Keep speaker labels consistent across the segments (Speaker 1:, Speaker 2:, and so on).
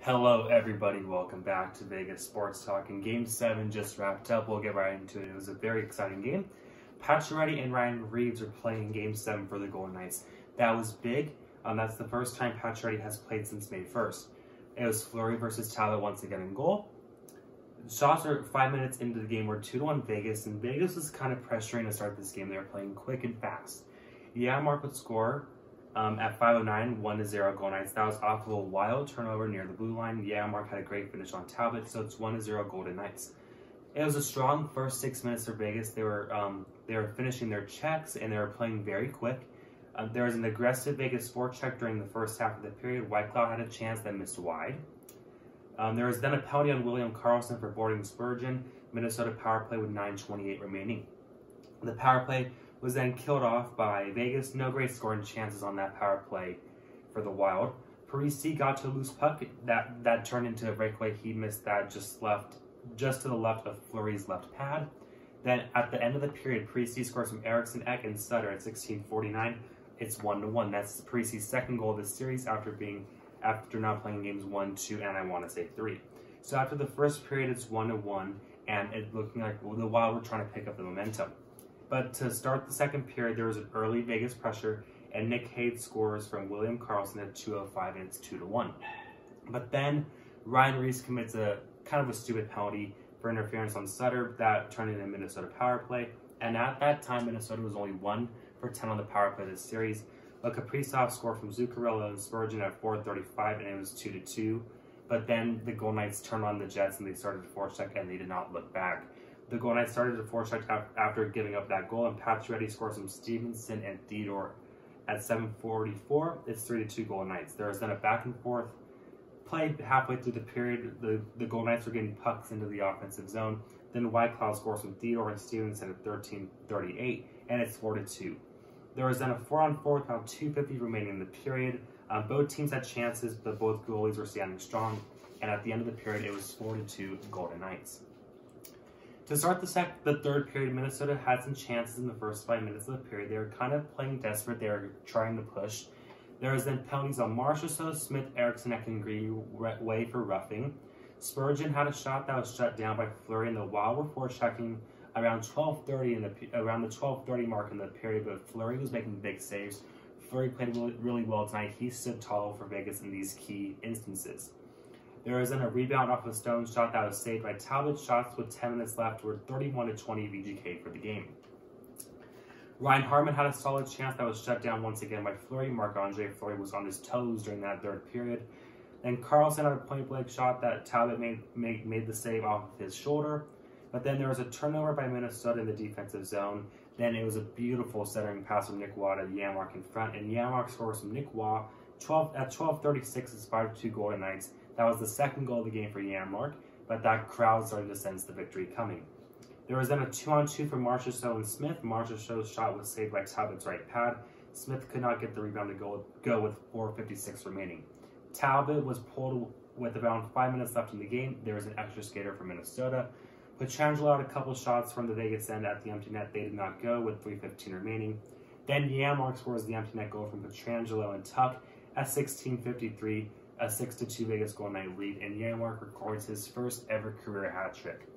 Speaker 1: Hello everybody, welcome back to Vegas Sports Talk. And Game 7 just wrapped up. We'll get right into it. It was a very exciting game. Pacioretty and Reaves are playing Game 7 for the Golden Knights. That was big. That's the first time Pacioretty has played since May 1st. It was Fleury versus Talbot once again in goal. Shots are 5 minutes into the game were 2-1 Vegas, and Vegas was kind of pressuring to start this game. They were playing quick and fast. Janmark would score at 5:09, 1-0 Golden Knights. That was off of a wild turnover near the blue line. Janmark had a great finish on Talbot, so it's 1-0 Golden Knights. It was a strong first 6 minutes for Vegas. They were finishing their checks and they were playing very quick. There was an aggressive Vegas forecheck during the first half of the period. Whitecloud had a chance that missed wide. There was then a penalty on William Karlsson for boarding Spurgeon. Minnesota power play with 9:28 remaining. The power play was then killed off by Vegas. No great scoring chances on that power play for the Wild. Parise got to a loose puck. That turned into a breakaway. He missed that just to the left of Fleury's left pad. Then at the end of the period, Parise scores from Eriksson, Ek, and Sutter at 16:49. It's 1-1. That's Parise's second goal of the series after not playing games 1, 2, and I want to say 3. So after the first period, it's 1-1, and it's looking like the Wild were trying to pick up the momentum. But to start the second period, there was an early Vegas pressure, and Nic Hague scores from William Karlsson at 2:05, and it's 2-1. But then Ryan Reaves commits a kind of a stupid penalty for interference on Sutter that turned into a Minnesota power play. And at that time, Minnesota was only 1 for 10 on the power play this series. But Karpizov scored from Zuccarello and Spurgeon at 4:35, and it was 2-2. But then the Golden Knights turned on the Jets and they started to forecheck, and they did not look back. The Golden Knights started to forecheck after giving up that goal, and Pacioretty scores from Stevenson and Theodore at 7:44. It's 3-2 Golden Knights. There was then a back and forth play halfway through the period. The Golden Knights were getting pucks into the offensive zone. Then Whitecloud scores from Theodore and Stevenson at 13:38, and it's 4-2. There was then a 4-on-4 with about 2:50 remaining in the period. Both teams had chances, but both goalies were standing strong. And at the end of the period, it was 4-2 Golden Knights. To start the third period, Minnesota had some chances in the first 5 minutes of the period. They were kind of playing desperate. They were trying to push. There was then penalties on Marchessault, Smith, Eriksson, and Greenway for roughing. Spurgeon had a shot that was shut down by Fleury, and the Wild were forechecking around 12:30 around the 12:30 mark in the period, but Fleury was making big saves. Fleury played really well tonight. He stood tall for Vegas in these key instances. There was then a rebound off a stone shot that was saved by Talbot. Shots with 10 minutes left were 31-20 VGK for the game. Ryan Hartman had a solid chance that was shut down once again by Fleury. Marc Andre Fleury was on his toes during that third period. Then Karlsson had a point-blank shot that Talbot made the save off of his shoulder. But then there was a turnover by Minnesota in the defensive zone. Then it was a beautiful centering pass from Nic Hague to Janmark in front, and Janmark scores from Nic Hague at 12:36. It's 5-2 Golden Knights. That was the second goal of the game for Janmark, but that crowd started to sense the victory coming. There was then a 2-on-2 for Marchessault and Smith. Marchessault's shot was saved by Talbot's right pad. Smith could not get the rebound to go with 4:56 remaining. Talbot was pulled with around 5 minutes left in the game. There was an extra skater for Minnesota. Pietrangelo had a couple shots from the Vegas end at the empty net. They did not go with 3:15 remaining. Then Janmark scores the empty net goal from Pietrangelo and Tuck at 16:53. A 6-2 Vegas Golden Knight lead, and Janmark records his first ever career hat trick.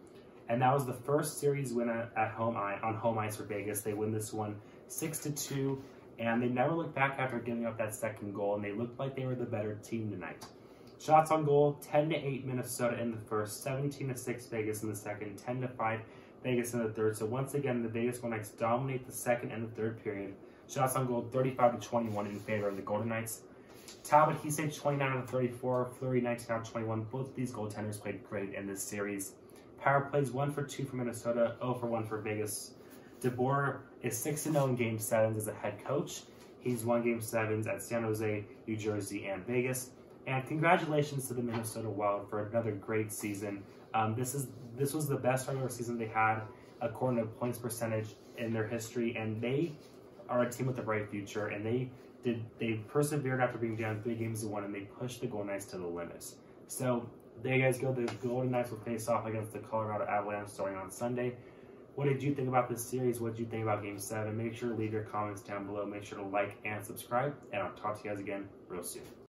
Speaker 1: And that was the first series win at home on home ice for Vegas. They win this one 6-2, and they never looked back after giving up that second goal, and they looked like they were the better team tonight. Shots on goal, 10-8 Minnesota in the first, 17-6 Vegas in the second, 10-5 Vegas in the third. So once again, the Vegas Golden Knights dominate the second and the third period. Shots on goal, 35-21 in favor of the Golden Knights. Talbot, he saved 29 out of 34. Fleury, 19 out of 21. Both of these goaltenders played great in this series. Power plays 1 for 2 for Minnesota, 0 for 1 for Vegas. DeBoer is 6-0 in Game 7s as a head coach. He's won Game 7s at San Jose, New Jersey, and Vegas. And congratulations to the Minnesota Wild for another great season. This was the best regular season they had according to points percentage in their history, and they are a team with a bright future, and they persevered after being down 3-1, and they pushed the Golden Knights to the limits. So there you guys go. The Golden Knights will face off against the Colorado Avalanche starting on Sunday. What did you think about this series? What did you think about Game 7? Make sure to leave your comments down below. Make sure to like and subscribe, and I'll talk to you guys again real soon.